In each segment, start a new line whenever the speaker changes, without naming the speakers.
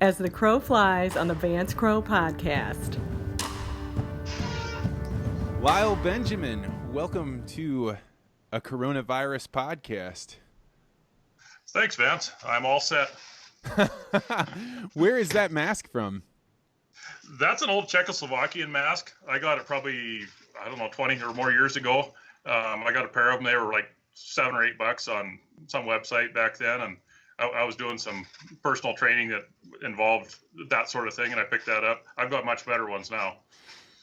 as the crow flies on the Vance Crowe podcast.
Lyle Benjamin, welcome to a coronavirus podcast.
Thanks, Vance. I'm all set.
Where is that mask from?
That's an old Czechoslovakian mask. I got it probably, 20 or more years ago. I got a pair of them. They were like $7 or $8 on some website back then. And I was doing some personal training that involved that sort of thing, and I picked that up. I've got much better ones now.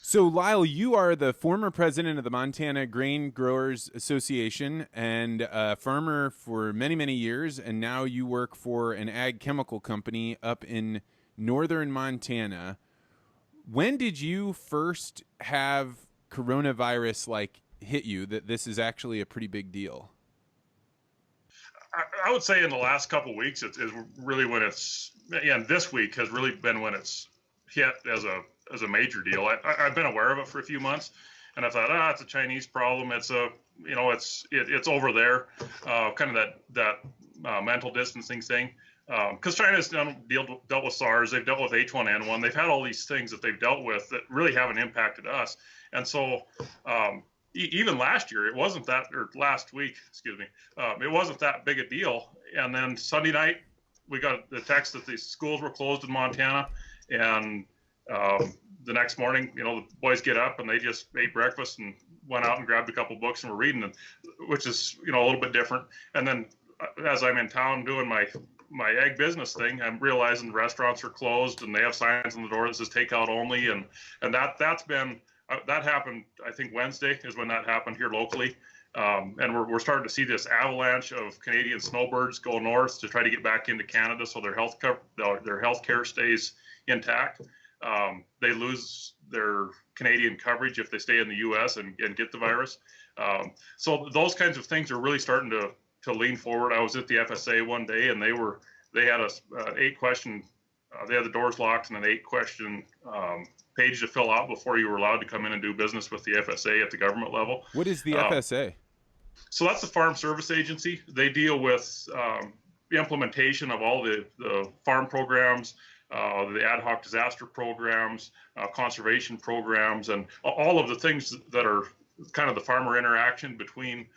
So, Lyle, you are the former president of the Montana Grain Growers Association and a farmer for many, many years, and now you work for an ag chemical company up in northern Montana. When did you first have coronavirus hit you that this is actually a pretty big deal?
I would say in the last couple of weeks is really when and this week has really been when it's hit as a major deal. I've been aware of it for a few months, and I thought, it's a Chinese problem. It's it's over there, kind of that mental distancing thing. Because China's dealt with SARS, they've dealt with H1N1, they've had all these things that they've dealt with that really haven't impacted us, and so. Even last year, it wasn't that, or last week, it wasn't that big a deal. And then Sunday night, we got the text that the schools were closed in Montana. And the next morning, the boys get up and they just ate breakfast and went out and grabbed a couple books and were reading them, which is, a little bit different. And then as I'm in town doing my egg business thing, I'm realizing restaurants are closed and they have signs on the door that says takeout only. And that's been... that happened, I think Wednesday is when that happened here locally. And we're starting to see this avalanche of Canadian snowbirds go north to try to get back into Canada so their health care stays intact. They lose their Canadian coverage if they stay in the U.S. and get the virus. So those kinds of things are really starting to lean forward. I was at the FSA one day and they had a 8-question, they had the doors locked and an 8-question page to fill out before you were allowed to come in and do business with the FSA at the government level.
What is the FSA?
So that's the Farm Service Agency. They deal with the implementation of all the farm programs, the ad hoc disaster programs, conservation programs, and all of the things that are kind of the farmer interaction between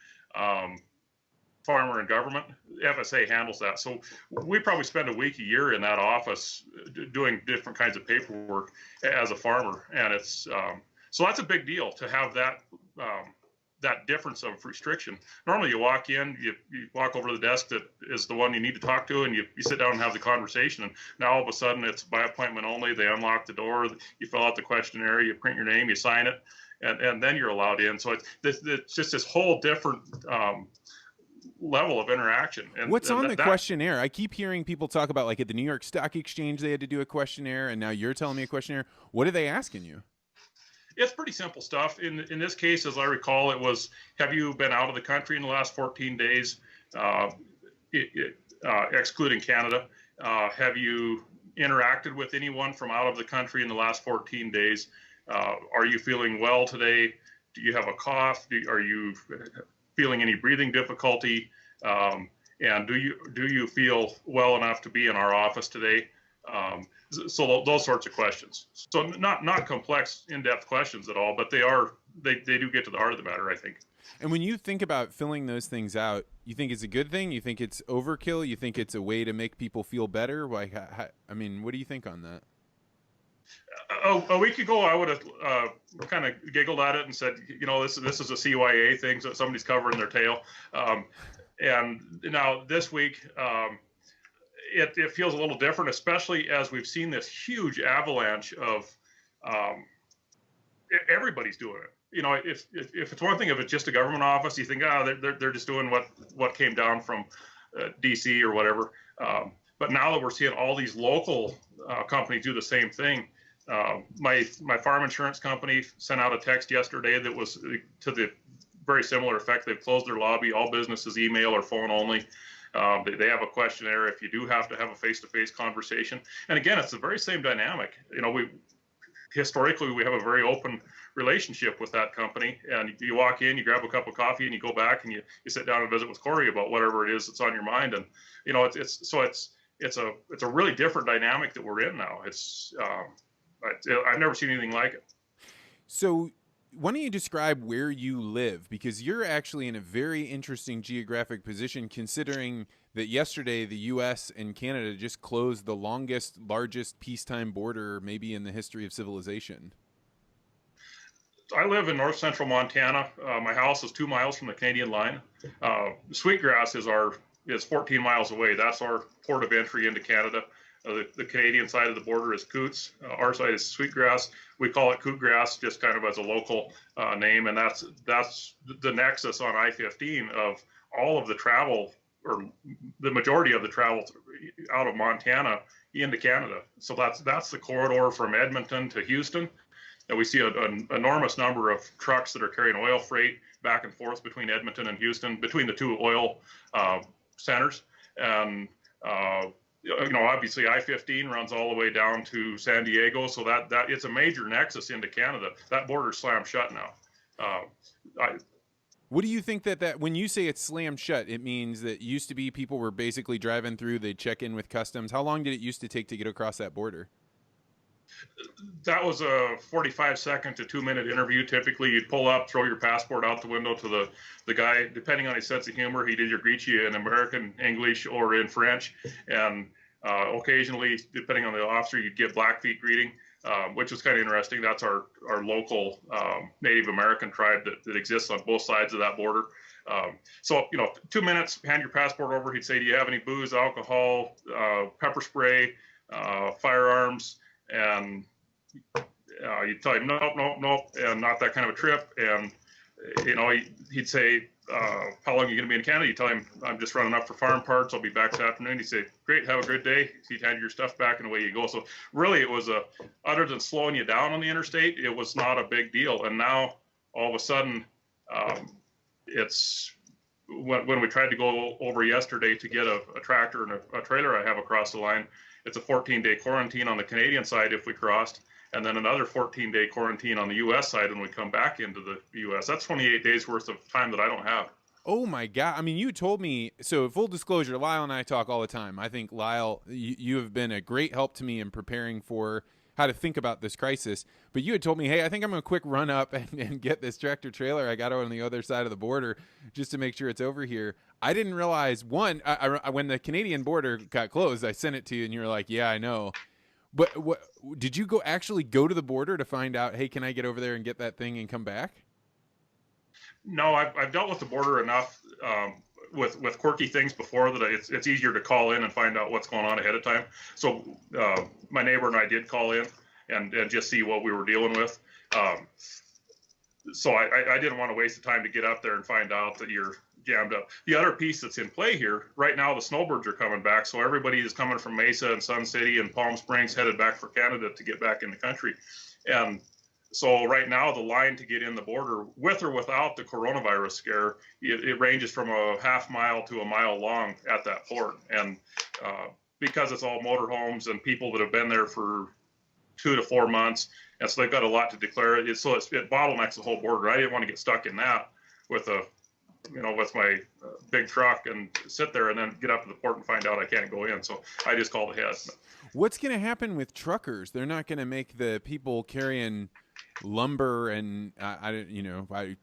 farmer and government. The FSA handles that. So we probably spend a week a year in that office doing different kinds of paperwork as a farmer. And it's, so that's a big deal to have that difference of restriction. Normally you walk in, you walk over to the desk that is the one you need to talk to, and you sit down and have the conversation. And now all of a sudden it's by appointment only. They unlock the door, you fill out the questionnaire, you print your name, you sign it, and then you're allowed in. So it's just this whole different, level of interaction. And
what's on the questionnaire? I keep hearing people talk about at the New York Stock Exchange they had to do a questionnaire, and now you're telling me a questionnaire. What are they asking you?
It's pretty simple stuff. In this case, as I recall, it was, have you been out of the country in the last 14 days, excluding Canada? Have you interacted with anyone from out of the country in the last 14 days? Are you feeling well today? Do you have a cough? Are you feeling any breathing difficulty, and do you feel well enough to be in our office today? So those sorts of questions. So not complex, in-depth questions at all, but they do get to the heart of the matter, I think.
And when you think about filling those things out, you think it's a good thing? You think it's overkill? You think it's a way to make people feel better? What do you think on that?
A week ago, I would have kind of giggled at it and said, this is a CYA thing, so somebody's covering their tail. And now this week, it feels a little different, especially as we've seen this huge avalanche of everybody's doing it. If it's one thing, if it's just a government office, you think, they're just doing what came down from DC or whatever. But now that we're seeing all these local companies do the same thing, my farm insurance company sent out a text yesterday that was to the very similar effect. They've closed their lobby. All business is email or phone only. They have a questionnaire if you do have to have a face-to-face conversation. And again, it's the very same dynamic. Historically, we have a very open relationship with that company. And you walk in, you grab a cup of coffee, and you go back and you sit down and visit with Corey about whatever it is that's on your mind. And it's it's a really different dynamic that we're in now. I've never seen anything like it.
So, why don't you describe where you live? Because you're actually in a very interesting geographic position, considering that yesterday the U.S. and Canada just closed the largest peacetime border maybe in the history of civilization.
I live in north central Montana. My house is 2 miles from the Canadian line. Sweetgrass is 14 miles away. That's our port of entry into Canada. The Canadian side of the border is Coots. Our side is Sweetgrass. We call it Cootgrass just kind of as a local name, and that's the nexus on I-15 of all of the travel, or the majority of the travel out of Montana into Canada. So that's the corridor from Edmonton to Houston. And we see an enormous number of trucks that are carrying oil freight back and forth between Edmonton and Houston, between the two oil centers. And obviously I-15 runs all the way down to San Diego, so that it's a major nexus into Canada. That border's slammed shut now.
What do you think that when you say it's slammed shut, it means that used to be people were basically driving through, they'd check in with customs. How long did it used to take to get across that border?
That was a 45-second to 2-minute interview. Typically, you'd pull up, throw your passport out the window to the guy. Depending on his sense of humor, he'd either greet you in American English or in French. And occasionally, depending on the officer, you'd get Blackfeet greeting, which was kind of interesting. That's our local Native American tribe that exists on both sides of that border. So 2 minutes, hand your passport over. He'd say, "Do you have any booze, alcohol, pepper spray, firearms?" And you'd tell him, nope, and not that kind of a trip. And, he'd say, how long are you going to be in Canada? You tell him, I'm just running up for farm parts. I'll be back this afternoon. He'd say, great, have a good day. He'd hand your stuff back and away you go. So really it was other than slowing you down on the interstate, it was not a big deal. And now all of a sudden, it's when we tried to go over yesterday to get a tractor and a trailer I have across the line, it's a 14-day quarantine on the Canadian side if we crossed, and then another 14-day quarantine on the U.S. side when we come back into the U.S. That's 28 days worth of time that I don't have.
Oh my God. I mean, you told me, so full disclosure, Lyle and I talk all the time. I think, Lyle, you have been a great help to me in preparing for how to think about this crisis. But you had told me, hey, I think I'm going to quick run up and get this tractor trailer I got on the other side of the border just to make sure it's over here. I didn't realize, one, when the Canadian border got closed, I sent it to you and you were like, yeah, I know. But what did you actually go to the border to find out, hey, can I get over there and get that thing and come back?
No, I've dealt with the border enough with quirky things before that it's easier to call in and find out what's going on ahead of time. So my neighbor and I did call in and just see what we were dealing with. So I didn't want to waste the time to get up there and find out that you're jammed up. The other piece that's in play here, right now the snowbirds are coming back, so everybody is coming from Mesa and Sun City and Palm Springs headed back for Canada to get back in the country. And so right now the line to get in the border, with or without the coronavirus scare, it ranges from a half mile to a mile long at that port. And because it's all motorhomes and people that have been there for 2 to 4 months, and so they've got a lot to declare. It bottlenecks the whole border. I didn't want to get stuck in that with my big truck and sit there and then get up to the port and find out I can't go in. So I just called ahead.
What's going to happen with truckers? They're not going to make the people carrying lumber and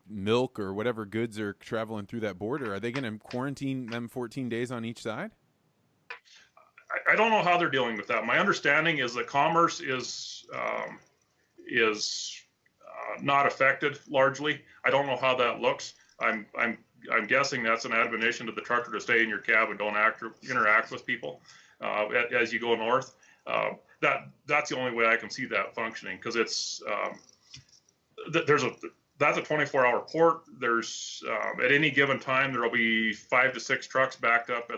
milk or whatever goods are traveling through that border. Are they going to quarantine them 14 days on each side?
I don't know how they're dealing with that. My understanding is that commerce is not affected largely. I don't know how that looks. I'm guessing that's an admonition to the trucker to stay in your cab and don't interact with people as you go north. That's the only way I can see that functioning, because it's that's a 24-hour port. There's at any given time there will be 5 to 6 trucks backed up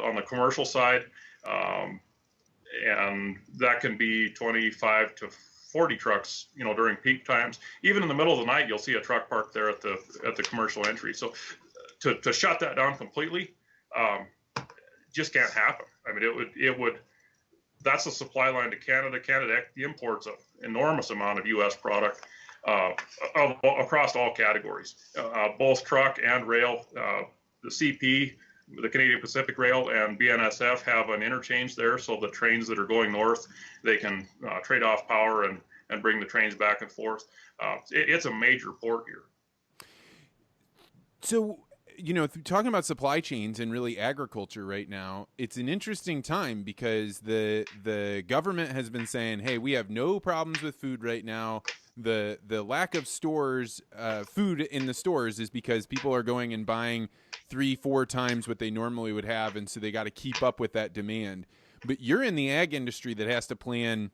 on the commercial side, and that can be 25 to 40 trucks, during peak times. Even in the middle of the night, you'll see a truck parked there at the commercial entry. So to shut that down completely, just can't happen. I mean, it would. That's a supply line to Canada. Canada imports an enormous amount of U.S. product across all categories, both truck and rail. The CP the Canadian Pacific Rail and BNSF have an interchange there, so the trains that are going north, they can trade off power and bring the trains back and forth. It's a major port here.
So, talking about supply chains and really agriculture right now, it's an interesting time because the government has been saying, hey, we have no problems with food right now. The lack of stores, food in the stores, is because people are going and buying 3-4 times what they normally would have, and so they got to keep up with that demand. But you're in the ag industry that has to plan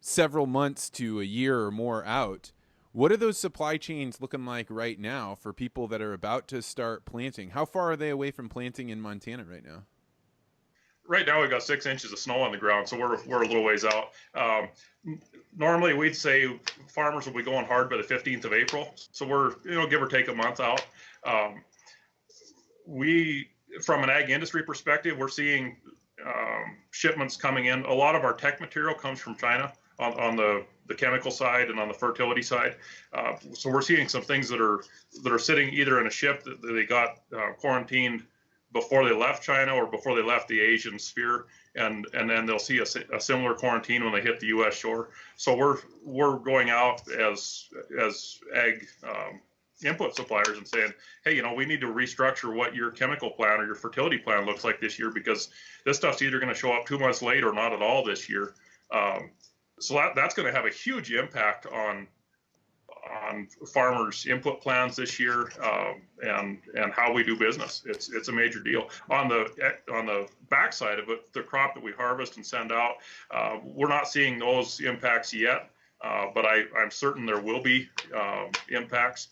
several months to a year or more out. What are those supply chains looking like right now for people that are about to start planting? How far are they away from planting in Montana right now?
Right now we've got 6 inches of snow on the ground, so we're a little ways out. Normally we'd say farmers will be going hard by the 15th of April, so we're give or take a month out. We, from an ag industry perspective, we're seeing shipments coming in. A lot of our tech material comes from China on the chemical side and on the fertility side. So we're seeing some things that are sitting either in a ship that they got quarantined before they left China or before they left the Asian sphere, and then they'll see a similar quarantine when they hit the U.S. shore. So we're going out as ag input suppliers and saying, hey, we need to restructure what your chemical plan or your fertility plan looks like this year, because this stuff's either going to show up 2 months late or not at all this year. So that's going to have a huge impact on farmers' input plans this year, and how we do business. It's a major deal. On the backside of it, the crop that we harvest and send out, we're not seeing those impacts yet, but I'm certain there will be impacts.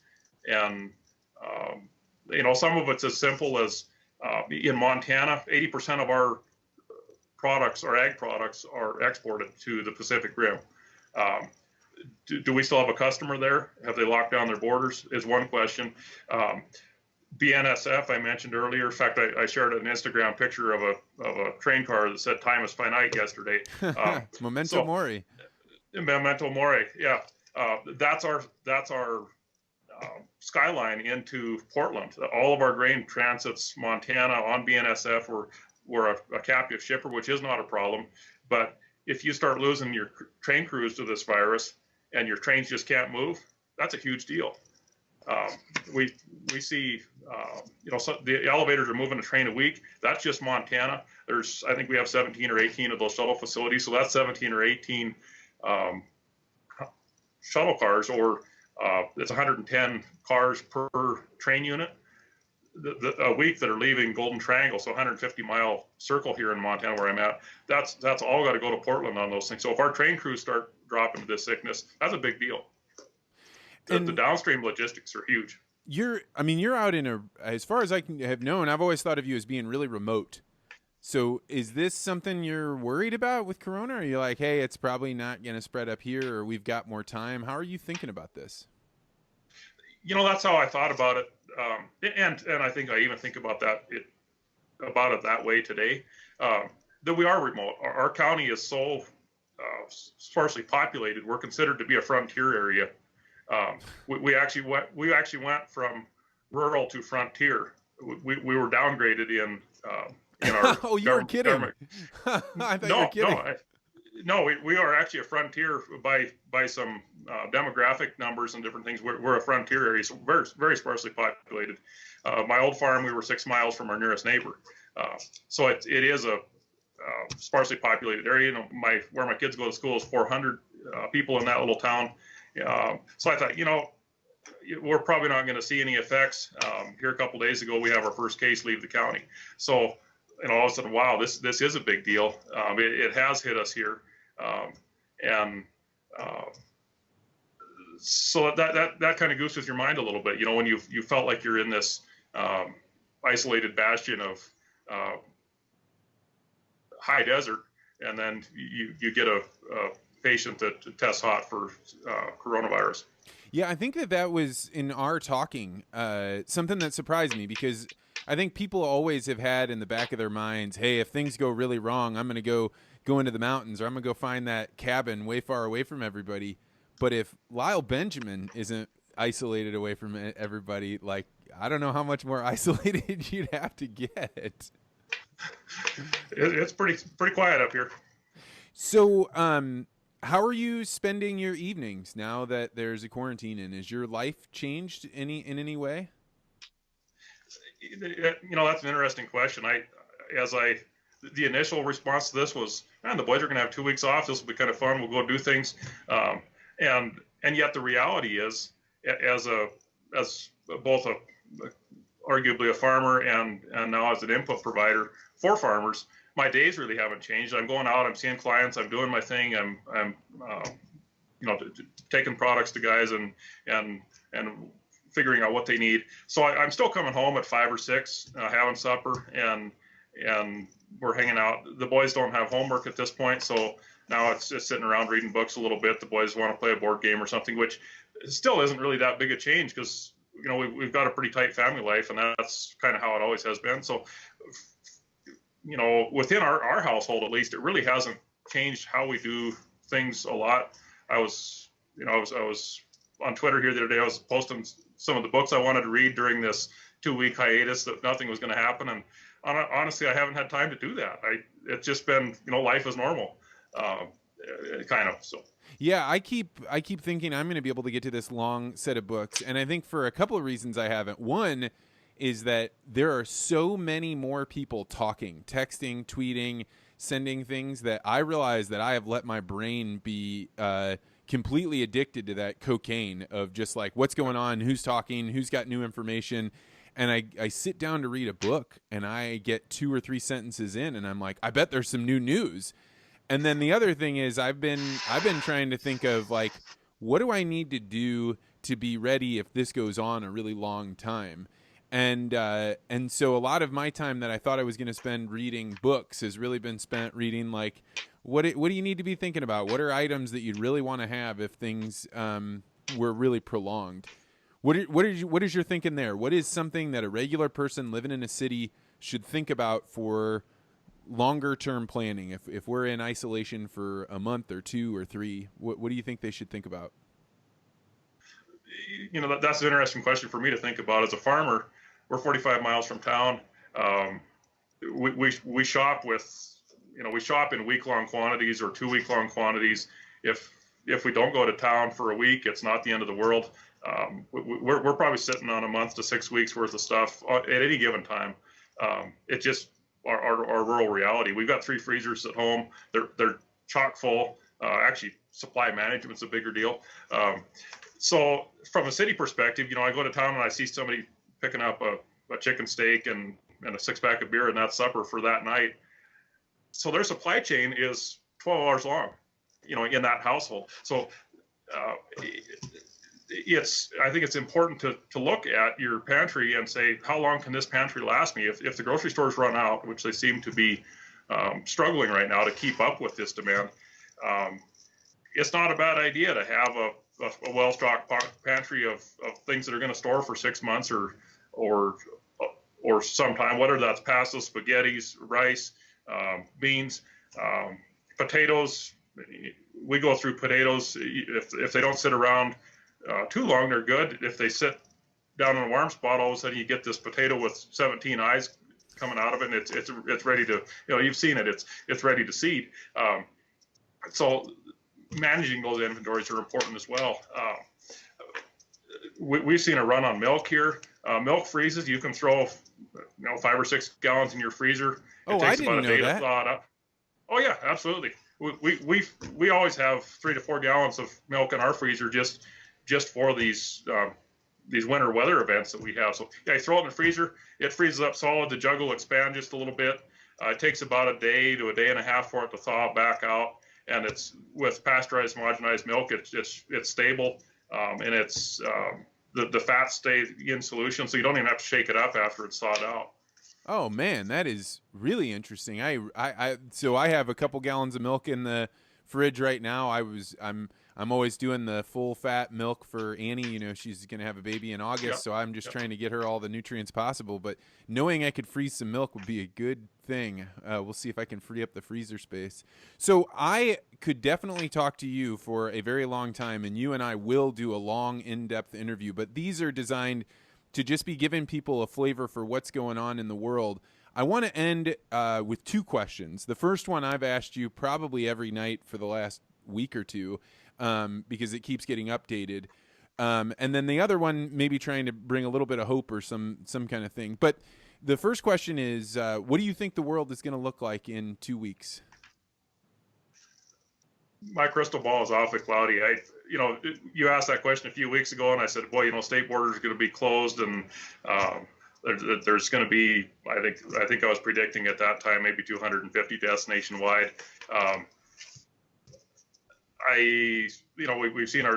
And some of it's as simple as in Montana, 80% of our products, our ag products, are exported to the Pacific Rim. Do we still have a customer there? Have they locked down their borders? Is one question. BNSF, I mentioned earlier. In fact, I shared an Instagram picture of a train car that said "Time is finite" yesterday.
Memento mori.
Memento mori. Yeah, that's our skyline into Portland. All of our grain transits Montana on BNSF. We're a captive shipper, which is not a problem. But if you start losing your train crews to this virus and your trains just can't move, that's a huge deal. We see, so the elevators are moving a train a week. That's just Montana. I think we have 17 or 18 of those shuttle facilities. So that's 17 or 18 shuttle cars, or it's 110 cars per train unit a week that are leaving Golden Triangle, so 150-mile circle here in Montana where I'm at. That's all got to go to Portland on those things. So if our train crews start dropping to this sickness, that's a big deal. The downstream logistics are huge. You're
out as far as I have known, I've always thought of you as being really remote. So is this something you're worried about with Corona? Or are you like, hey, it's probably not going to spread up here, or we've got more time? How are you thinking about this?
That's how I thought about it. And I think I even think about it that way today, that we are remote. Our county is so sparsely populated. We're considered to be a frontier area. We actually went from rural to frontier. We were downgraded in our
oh, you were kidding. I thought you were kidding.
No, we are actually a frontier by some demographic numbers and different things. We're a frontier area, so very, very sparsely populated. My old farm, we were 6 miles from our nearest neighbor. So it is a sparsely populated area. Where my kids go to school is 400 people in that little town. So I thought, we're probably not going to see any effects. Here a couple days ago, we have our first case leave the county. So, all of a sudden, wow, this is a big deal. It has hit us here. So that kind of goes with your mind a little bit, when you felt like you're in this isolated bastion of high desert, and then you get a patient that tests hot for coronavirus.
Yeah, I think that was in our talking something that surprised me, because I think people always have had in the back of their minds, hey, if things go really wrong, I'm going to go into the mountains, or I'm going to go find that cabin way far away from everybody. But if Lyle Benjamin isn't isolated away from everybody, like, I don't know how much more isolated you'd have to get.
It's pretty quiet up here.
So, how are you spending your evenings now that there's a quarantine? And is your life changed in any way?
That's an interesting question. The initial response to this was, man, the boys are going to have 2 weeks off. This will be kind of fun. We'll go do things. And yet the reality is, as both arguably a farmer and now as an input provider for farmers, my days really haven't changed. I'm going out, I'm seeing clients, I'm doing my thing, I'm taking products to guys and figuring out what they need. So I'm still coming home at 5 or 6, having supper, and we're hanging out. The boys don't have homework at this point, so now it's just sitting around reading books a little bit. The boys want to play a board game or something, which still isn't really that big a change because we've got a pretty tight family life, and that's kind of how it always has been. So within our household, at least, it really hasn't changed how we do things a lot. I was on Twitter here the other day. I was posting some of the books I wanted to read during this 2-week hiatus that nothing was going to happen, and honestly, I haven't had time to do that. It's just been life is normal, kind of. So
yeah, I keep thinking I'm going to be able to get to this long set of books, and I think for a couple of reasons I haven't. One is that there are so many more people talking, texting, tweeting, sending things that I realize that I have let my brain be completely addicted to that cocaine of just like what's going on, who's talking, who's got new information. And I sit down to read a book and I get 2 or 3 sentences in and I'm like, I bet there's some new news. And then the other thing is I've been trying to think of like, what do I need to do to be ready if this goes on a really long time? And so a lot of my time that I thought I was going to spend reading books has really been spent reading like, what do you need to be thinking about? What are items that you'd really want to have if things were really prolonged? What is your thinking there? What is something that a regular person living in a city should think about for longer term planning? If we're in isolation for a month or 2 or 3, what do you think they should think about?
That's an interesting question for me to think about. As a farmer, we're 45 miles from town. We shop we shop in week-long quantities or 2-week-long quantities. If we don't go to town for a week, it's not the end of the world. We're probably sitting on a month to 6 weeks worth of stuff at any given time. It's just our rural reality. We've got 3 freezers at home. They're chock full. Actually, supply management's a bigger deal. So from a city perspective, I go to town and I see somebody picking up a chicken steak and a 6-pack of beer, and that's supper for that night. So their supply chain is 12 hours long, in that household. So I think it's important to look at your pantry and say, how long can this pantry last me? If the grocery stores run out, which they seem to be struggling right now to keep up with this demand, it's not a bad idea to have a well-stocked pantry of things that are going to store for 6 months or sometime, whether that's pasta, spaghettis, rice, beans, potatoes. We go through potatoes. If they don't sit around too long, they're good. If they sit down in a warm spot, all of a sudden you get this potato with 17 eyes coming out of it, and it's ready to, you've seen it. It's ready to seed. So managing those inventories are important as well. We've seen a run on milk here. Milk freezes. You can throw 5 or 6 gallons in your freezer. It takes about a day to thaw it up. Oh yeah, absolutely. We always have 3 to 4 gallons of milk in our freezer just for these winter weather events that we have. So yeah, you throw it in the freezer. It freezes up solid. The jug will expand just a little bit. It takes about a day to a day and a half for it to thaw back out. And it's with pasteurized homogenized milk. It's stable, and it's the fats stay in solution, so you don't even have to shake it up after it's thawed out.
Oh man, that is really interesting. So I have a couple gallons of milk in the fridge right now. I'm always doing the full fat milk for Annie. She's going to have a baby in August, so I'm just trying to get her all the nutrients possible. But knowing I could freeze some milk would be a good thing. We'll see if I can free up the freezer space. So I could definitely talk to you for a very long time, and you and I will do a long, in-depth interview. But these are designed to just be giving people a flavor for what's going on in the world, I want to end with two questions. The first one I've asked you probably every night for the last week or two because it keeps getting updated. And then the other one, maybe trying to bring a little bit of hope or some kind of thing. But the first question is, what do you think the world is going to look like in 2 weeks?
My crystal ball is awfully cloudy. You asked that question a few weeks ago, and I said, boy, state borders are going to be closed, and there's going to be, I think I was predicting at that time, maybe 250 deaths nationwide. We've seen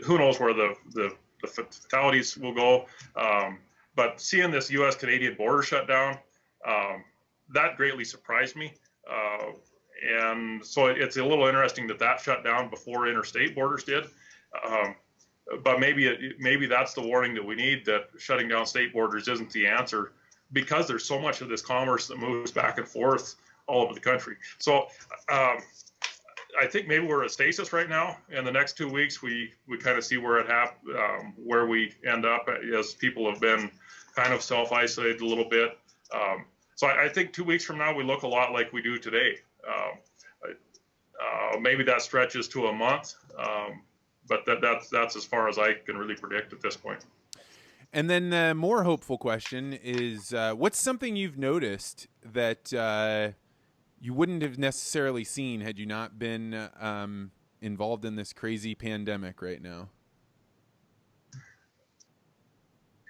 who knows where the fatalities will go. But seeing this U.S.-Canadian border shut down, that greatly surprised me. And so it's a little interesting that shut down before interstate borders did. But maybe that's the warning that we need, that shutting down state borders isn't the answer, because there's so much of this commerce that moves back and forth all over the country. So I think maybe we're at stasis right now. In the next 2 weeks, we kind of see where where we end up, as people have been kind of self-isolated a little bit. So I think 2 weeks from now, we look a lot like we do today. Maybe that stretches to a month, but that's as far as I can really predict at this point.
And then the more hopeful question is, what's something you've noticed that you wouldn't have necessarily seen had you not been involved in this crazy pandemic right now?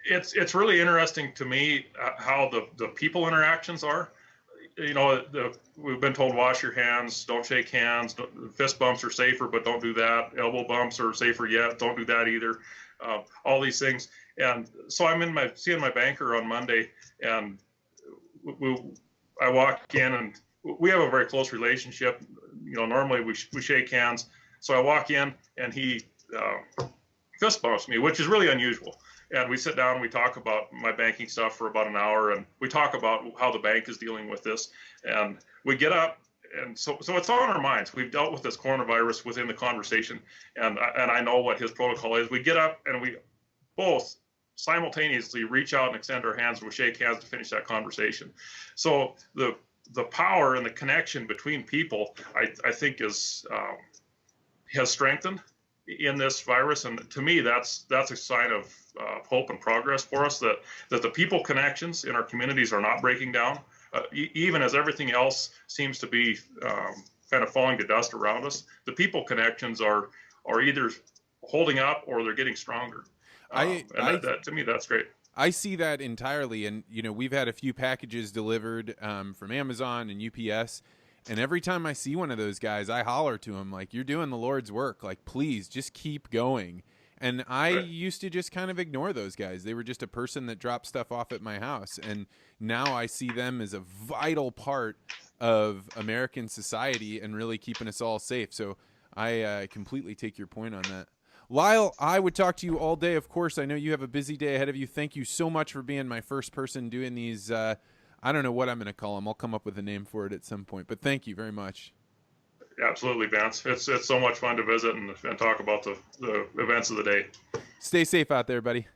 It's really interesting to me how the people interactions are. We've been told, wash your hands, don't shake hands, fist bumps are safer, but don't do that. Elbow bumps are safer yet, don't do that either. All these things. And so I'm seeing my banker on Monday, and I walk in, and we have a very close relationship. Normally we shake hands. So I walk in, and he fist bumps me, which is really unusual. And we sit down and we talk about my banking stuff for about an hour, and we talk about how the bank is dealing with this. And we get up, and so it's on our minds. We've dealt with this coronavirus within the conversation, and I know what his protocol is. We get up, and we both simultaneously reach out and extend our hands, and we shake hands to finish that conversation. So the power and the connection between people, I think, has strengthened in this virus. And to me, that's a sign of hope and progress for us, that the people connections in our communities are not breaking down, even as everything else seems to be kind of falling to dust around us. The people connections are either holding up or they're getting stronger. To me, that's great.
I see that entirely. And, we've had a few packages delivered from Amazon and UPS. And every time I see one of those guys, I holler to him, like, you're doing the Lord's work. Like, please, just keep going. And I used to just kind of ignore those guys. They were just a person that dropped stuff off at my house. And now I see them as a vital part of American society and really keeping us all safe. So I completely take your point on that. Lyle, I would talk to you all day. Of course, I know you have a busy day ahead of you. Thank you so much for being my first person doing these. I don't know what I'm going to call them. I'll come up with a name for it at some point. But thank you very much.
Absolutely, Vance. It's so much fun to visit and talk about the events of the day.
Stay safe out there, buddy.